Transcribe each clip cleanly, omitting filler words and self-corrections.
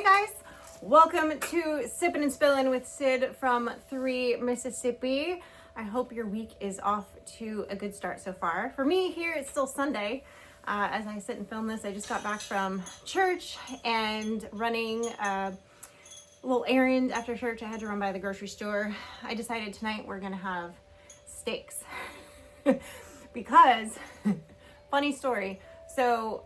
Hey guys, welcome to Sippin' and Spillin' with Sid from 3 Mississippi. I hope your week is off to a good start so far. For me here, it's still Sunday. As I sit and film this, I just got back from church and running a little errand after church. I had to run by the grocery store. I decided tonight we're gonna have steaks because, funny story. So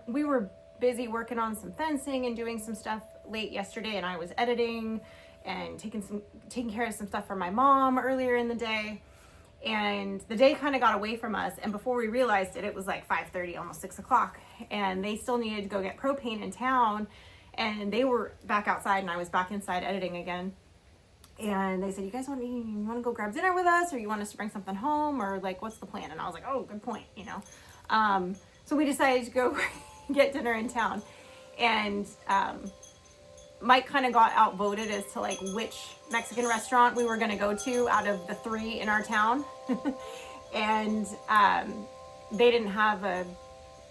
we were busy working on some fencing and doing some stuff late yesterday, and I was editing and taking care of some stuff for my mom earlier in the day, and the day kind of got away from us, and before we realized it was like 5:30, almost 6 o'clock, and they still needed to go get propane in town, and they were back outside and I was back inside editing again. And they said, you guys want to go grab dinner with us, or you want us to bring something home, or like what's the plan? And I was like, oh, good point, so we decided to go get dinner in town, and Mike kind of got outvoted as to like which Mexican restaurant we were going to go to out of the 3 in our town. And they didn't have a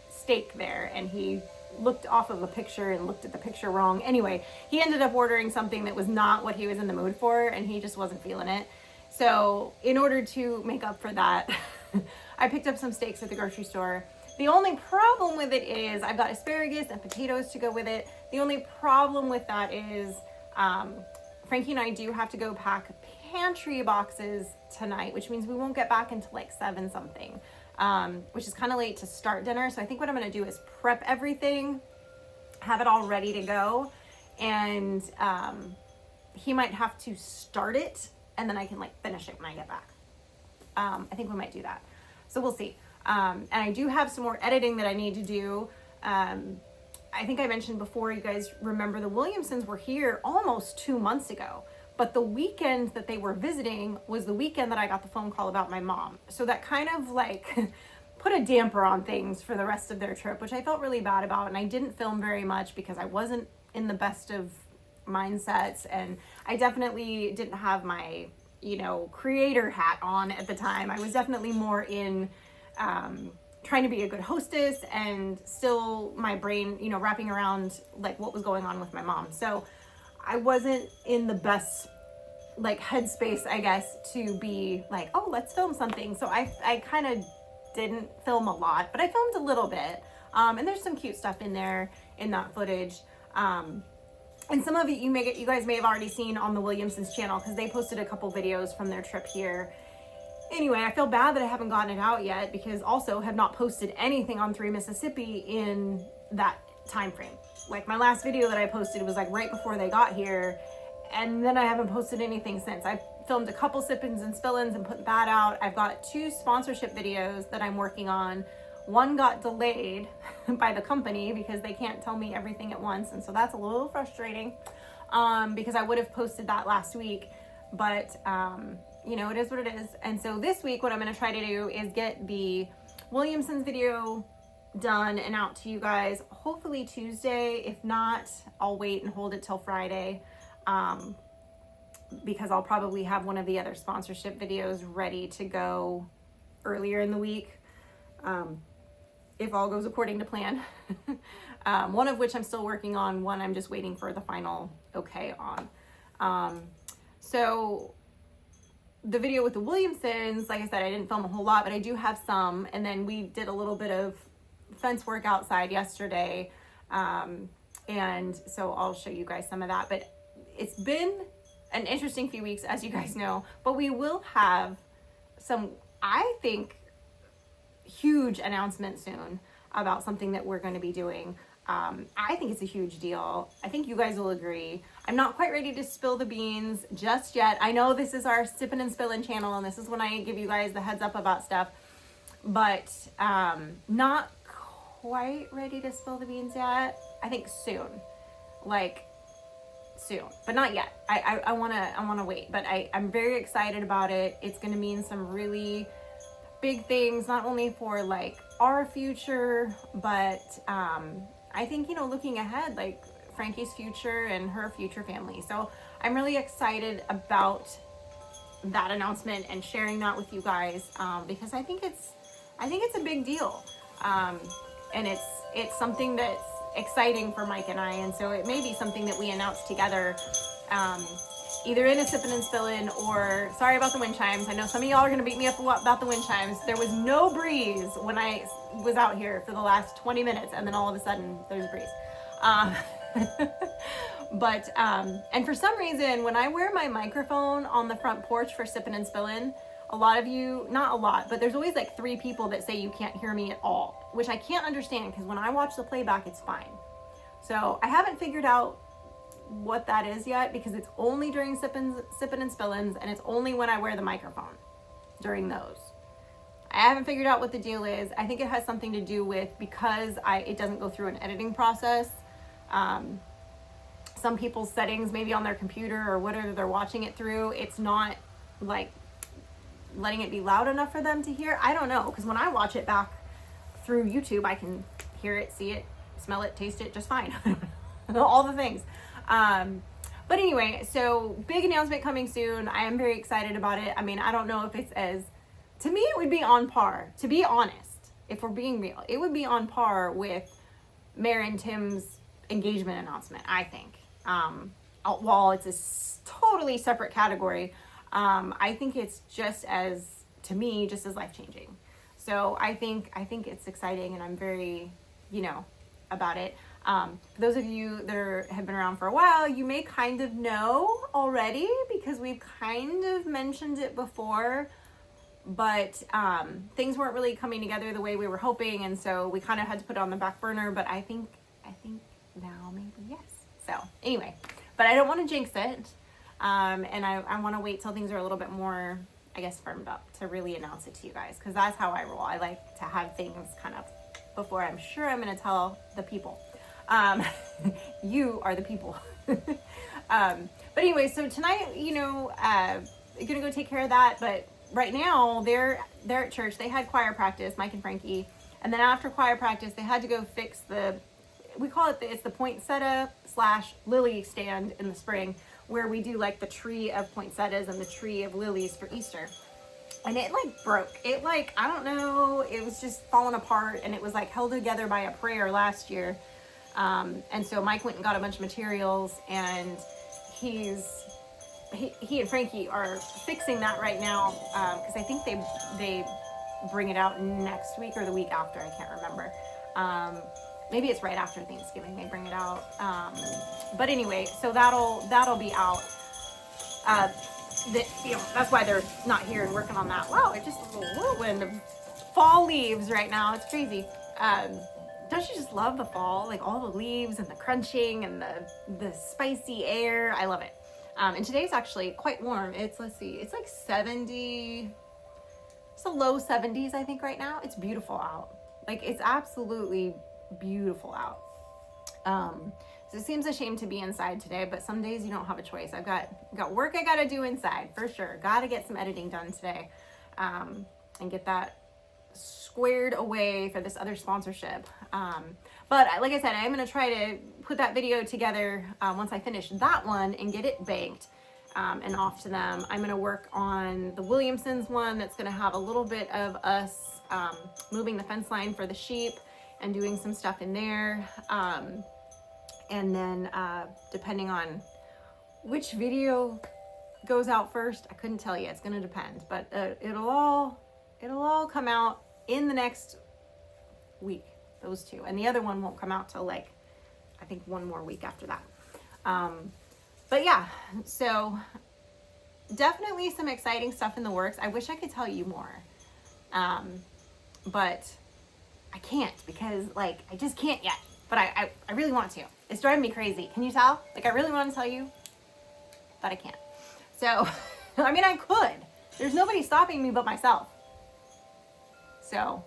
steak there, and he looked off of a picture and looked at the picture wrong. Anyway, he ended up ordering something that was not what he was in the mood for, and he just wasn't feeling it. So in order to make up for that, I picked up some steaks at the grocery store. The only problem with it is I've got asparagus and potatoes to go with it. The only problem with that is Frankie and I do have to go pack pantry boxes tonight, which means we won't get back until like 7 something, which is kind of late to start dinner. So I think what I'm going to do is prep everything, have it all ready to go, and he might have to start it, and then I can like finish it when I get back. I think we might do that. So we'll see. And I do have some more editing that I need to do. I think I mentioned before, you guys remember the Williamsons were here almost 2 months ago, but the weekend that they were visiting was the weekend that I got the phone call about my mom. So that kind of like put a damper on things for the rest of their trip, which I felt really bad about. And I didn't film very much because I wasn't in the best of mindsets, and I definitely didn't have my, creator hat on at the time. I was definitely more in trying to be a good hostess, and still my brain, wrapping around like what was going on with my mom. So I wasn't in the best like headspace, I guess, to be like, oh, let's film something. So I kind of didn't film a lot, but I filmed a little bit. And there's some cute stuff in there in that footage. And some of it you guys may have already seen on the Williamsons channel, because they posted a couple videos from their trip here. Anyway, I feel bad that I haven't gotten it out yet, because also have not posted anything on 3 Mississippi in that time frame. Like my last video that I posted was like right before they got here, and then I haven't posted anything since. I filmed a couple Sippins and Spillins and put that out. I've got 2 sponsorship videos that I'm working on. One got delayed by the company because they can't tell me everything at once, and so that's a little frustrating, because I would have posted that last week, but it is what it is. And so this week, what I'm going to try to do is get the Williamsons video done and out to you guys, hopefully Tuesday. If not, I'll wait and hold it till Friday, because I'll probably have one of the other sponsorship videos ready to go earlier in the week, if all goes according to plan. One of which I'm still working on, one I'm just waiting for the final okay on. So the video with the Williamsons, like I said, I didn't film a whole lot, but I do have some. And then we did a little bit of fence work outside yesterday. And so I'll show you guys some of that. But it's been an interesting few weeks, as you guys know, but we will have some, I think, huge announcement soon about something that we're going to be doing. I think it's a huge deal. I think you guys will agree. I'm not quite ready to spill the beans just yet. I know this is our Sippin' and Spillin' channel, and this is when I give you guys the heads up about stuff, but not quite ready to spill the beans yet. I think soon, but not yet. I want to wait, but I'm very excited about it. It's going to mean some really big things, not only for like our future, but I think, looking ahead, like Frankie's future and her future family. So I'm really excited about that announcement and sharing that with you guys, because I think it's a big deal, and it's something that's exciting for Mike and I. And so it may be something that we announce together, either in a Sippin' and Spillin' or, sorry about the wind chimes. I know some of y'all are going to beat me up about the wind chimes. There was no breeze when I was out here for the last 20 minutes, and then all of a sudden there's a breeze. But, and for some reason, when I wear my microphone on the front porch for Sippin' and Spillin', a lot of you, not a lot, but there's always like 3 people that say you can't hear me at all, which I can't understand, because when I watch the playback, it's fine. So I haven't figured out what that is yet, because it's only during Sippin' and Spillins, and it's only when I wear the microphone during those. I haven't figured out what the deal is. I think it has something to do with, because it doesn't go through an editing process. Some people's settings, maybe on their computer or whatever they're watching it through, it's not like letting it be loud enough for them to hear. I don't know, because when I watch it back through YouTube, I can hear it, see it, smell it, taste it just fine. All the things. But anyway, so big announcement coming soon. I am very excited about it. I mean, I don't know if it's to me, it would be on par, to be honest, if we're being real, it would be on par with Mayor and Tim's engagement announcement, I think. While it's a totally separate category, I think it's just as life-changing. So I think it's exciting, and I'm very, about it. For those of you that have been around for a while, you may kind of know already, because we've kind of mentioned it before, but things weren't really coming together the way we were hoping, and so we kind of had to put it on the back burner. But I think now maybe yes. So anyway, but I don't want to jinx it. And I want to wait till things are a little bit more, I guess, firmed up to really announce it to you guys, because that's how I roll. I like to have things kind of before I'm sure I'm going to tell the people. You are the people. But anyway, so tonight, going to go take care of that. But right now they're at church. They had choir practice, Mike and Frankie. And then after choir practice, they had to go fix we call it, it's the poinsettia / lily stand in the spring, where we do like the tree of poinsettias and the tree of lilies for Easter. And it like broke. It like, I don't know, it was just falling apart, and it was like held together by a prayer last year. And so Mike went and got a bunch of materials, and he and Frankie are fixing that right now, because I think they bring it out next week or the week after. I can't remember. Maybe it's right after Thanksgiving they bring it out. But anyway, so that'll be out. That's why they're not here and working on that. Wow, it just a little whirlwind of fall leaves right now. It's crazy. Don't you just love the fall? Like all the leaves and the crunching and the spicy air. I love it. And today's actually quite warm. It's like 70, it's the low 70s, I think, right now. It's beautiful out. Like, it's absolutely beautiful out. So it seems a shame to be inside today, but some days you don't have a choice. I've got work I gotta do inside for sure. Gotta get some editing done today, and get that squared away for this other sponsorship. But like I said, I'm gonna try to put that video together once I finish that one and get it banked and off to them. I'm gonna work on the Williamsons one that's gonna have a little bit of us moving the fence line for the sheep and doing some stuff in there. And then depending on which video goes out first, I couldn't tell you. It's gonna depend, but it'll all come out in the next week, those two. And the other one won't come out till like, I think one more week after that. But yeah, so definitely some exciting stuff in the works. I wish I could tell you more. But I can't, because like, I just can't yet, but I really want to. It's driving me crazy. Can you tell? Like, I really want to tell you, but I can't. So, I mean, I could. There's nobody stopping me but myself. So,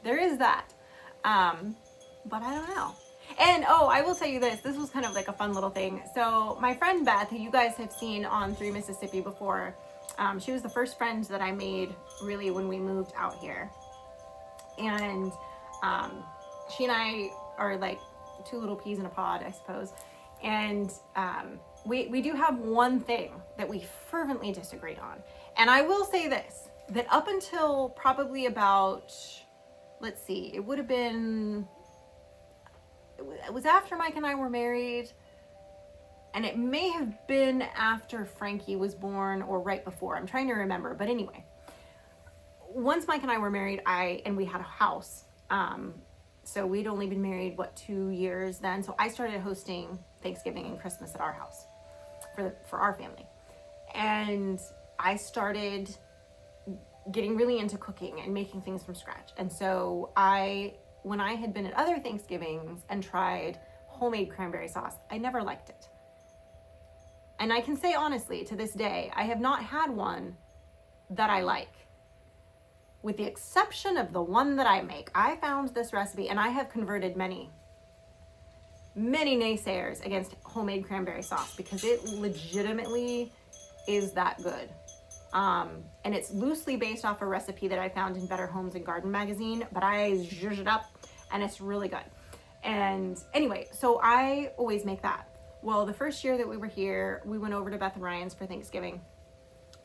there is that. But I don't know. And, I will tell you this. This was kind of like a fun little thing. So, my friend Beth, who you guys have seen on 3 Mississippi before, she was the first friend that I made, really, when we moved out here. And she and I are like two little peas in a pod, I suppose. And we do have one thing that we fervently disagree on. And I will say this, that up until probably about, let's see, it would have been it was after Mike and I were married, and it may have been after Frankie was born or right before. I'm trying to remember, but anyway, once Mike and I were married, and we had a house. So we'd only been married, 2 years then. So I started hosting Thanksgiving and Christmas at our house for our family. And I started getting really into cooking and making things from scratch. And so when I had been at other Thanksgivings and tried homemade cranberry sauce, I never liked it. And I can say honestly, to this day, I have not had one that I like. With the exception of the one that I make. I found this recipe, and I have converted many naysayers against homemade cranberry sauce because it legitimately is that good. And it's loosely based off a recipe that I found in Better Homes and Garden magazine, but I zhuzhed it up and it's really good. And anyway, so I always make that. Well, the first year that we were here, we went over to Beth and Ryan's for Thanksgiving,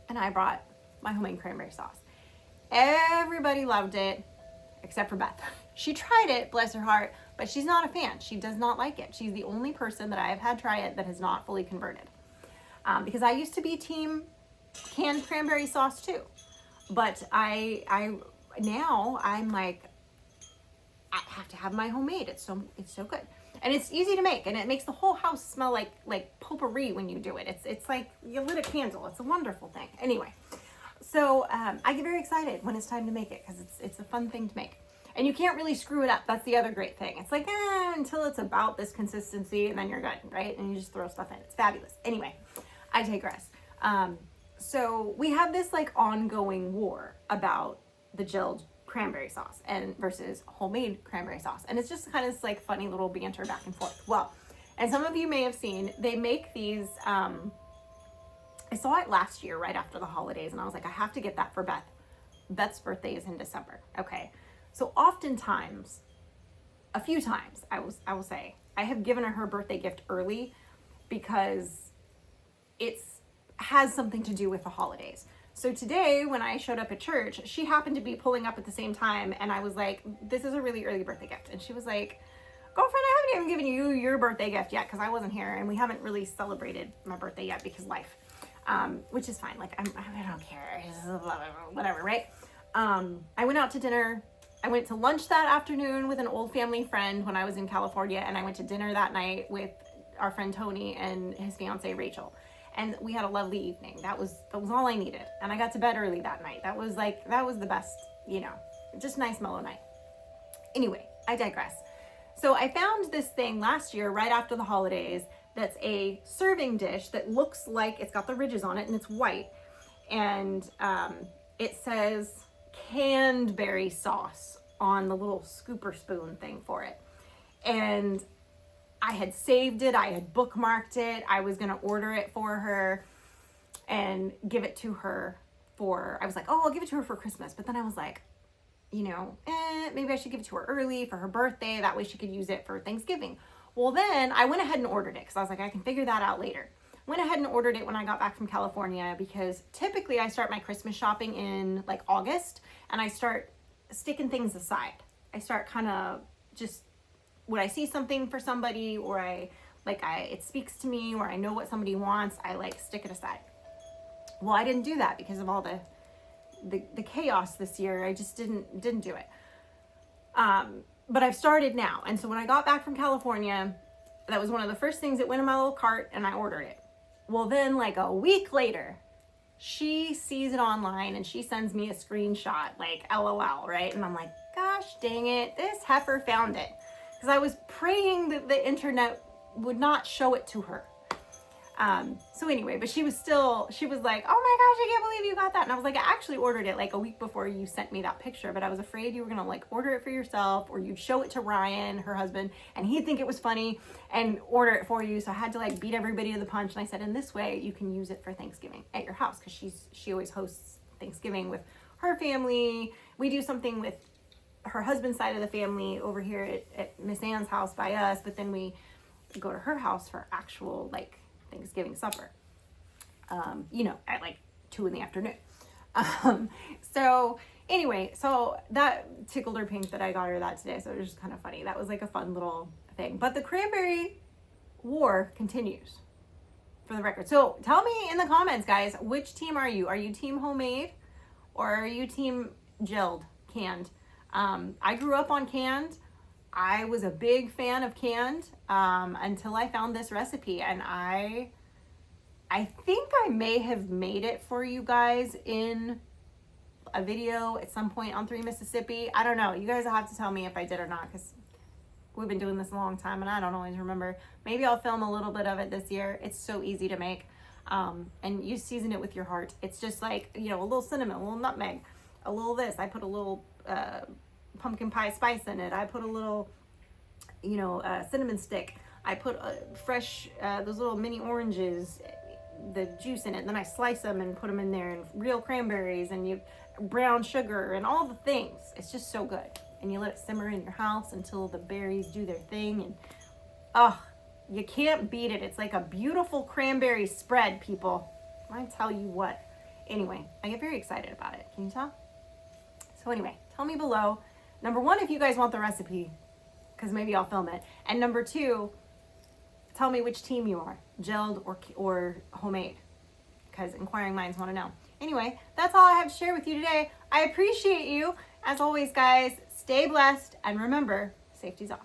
and I brought my homemade cranberry sauce. Everybody loved it, except for Beth. She tried it, bless her heart, but she's not a fan. She does not like it. She's the only person that I have had try it that has not fully converted. Because I used to be team canned cranberry sauce too. But now I'm like, I have to have my homemade. It's so good. And it's easy to make, and it makes the whole house smell like potpourri when you do it. It's like you lit a candle. It's a wonderful thing. Anyway. So I get very excited when it's time to make it because it's a fun thing to make. And you can't really screw it up. That's the other great thing. It's like, until it's about this consistency, and then you're good, right? And you just throw stuff in. It's fabulous. Anyway, I digress. So we have this like ongoing war about the gelled cranberry sauce versus homemade cranberry sauce. And it's just kind of this like funny little banter back and forth. Well, and some of you may have seen, they make these... I saw it last year right after the holidays, and I was like, I have to get that for Beth. Beth's birthday is in December. Okay. So oftentimes, a few times, I will say, I have given her birthday gift early because it has something to do with the holidays. So today, when I showed up at church, she happened to be pulling up at the same time, and I was like, this is a really early birthday gift. And she was like, girlfriend, I haven't even given you your birthday gift yet because I wasn't here, and we haven't really celebrated my birthday yet because life. Which is fine. Like, I don't care. Whatever, right? I went out to dinner. I went to lunch that afternoon with an old family friend when I was in California, and I went to dinner that night with our friend Tony and his fiance Rachel. And we had a lovely evening. That was all I needed. And I got to bed early that night. That was the best, just nice mellow night. Anyway, I digress. So I found this thing last year right after the holidays that's a serving dish that looks like it's got the ridges on it and it's white. And it says Cranberry sauce on the little scooper spoon thing for it. And I had saved it. I had bookmarked it. I was going to order it for her and give it to her I was like, I'll give it to her for Christmas. But then I was like, maybe I should give it to her early for her birthday. That way she could use it for Thanksgiving. Well, then I went ahead and ordered it because I was like, I can figure that out later. Went ahead and ordered it when I got back from California because typically I start my Christmas shopping in like August, and I start sticking things aside. I start kind of just when I see something for somebody or it speaks to me or I know what somebody wants, I like stick it aside. Well, I didn't do that because of all the chaos this year. I just didn't do it. But I've started now. And so when I got back from California, that was one of the first things that went in my little cart, and I ordered it. Well, then like a week later, she sees it online and she sends me a screenshot, like LOL, right? And I'm like, gosh dang it, this heifer found it. Because I was praying that the internet would not show it to her. So anyway, but she was like, oh my gosh, I can't believe you got that. And I was like, I actually ordered it like a week before you sent me that picture, but I was afraid you were going to like order it for yourself or you'd show it to Ryan, her husband, and he'd think it was funny and order it for you. So I had to like beat everybody to the punch. And I said, in this way, you can use it for Thanksgiving at your house. Cause she always hosts Thanksgiving with her family. We do something with her husband's side of the family over here at Miss Ann's house by us, but then we go to her house for actual like Thanksgiving supper, at like 2 p.m. So anyway, so that tickled her pink that I got her that today. So it was just kind of funny. That was like a fun little thing. But the cranberry war continues, for the record. So tell me in the comments, guys, which team are you? Are you team homemade or are you team gelled, canned? I grew up on canned. I was a big fan of canned until I found this recipe, and I think I may have made it for you guys in a video at some point on 3 Mississippi. I don't know. You guys will have to tell me if I did or not, because we've been doing this a long time and I don't always remember. Maybe I'll film a little bit of it this year. It's so easy to make. And you season it with your heart. It's just like, you know, a little cinnamon, a little nutmeg, a little this. I put a little pumpkin pie spice in it. I put a little, you know, cinnamon stick. I put fresh, those little mini oranges, the juice in it. And then I slice them and put them in there, and real cranberries and brown sugar and all the things. It's just so good. And you let it simmer in your house until the berries do their thing. And oh, you can't beat it. It's like a beautiful cranberry spread, people. I tell you what. Anyway, I get very excited about it. Can you tell? So anyway, tell me below. Number 1, if you guys want the recipe, because maybe I'll film it. And number 2, tell me which team you are, gelled or homemade, because inquiring minds want to know. Anyway, that's all I have to share with you today. I appreciate you. As always, guys, stay blessed, and remember, safety's off.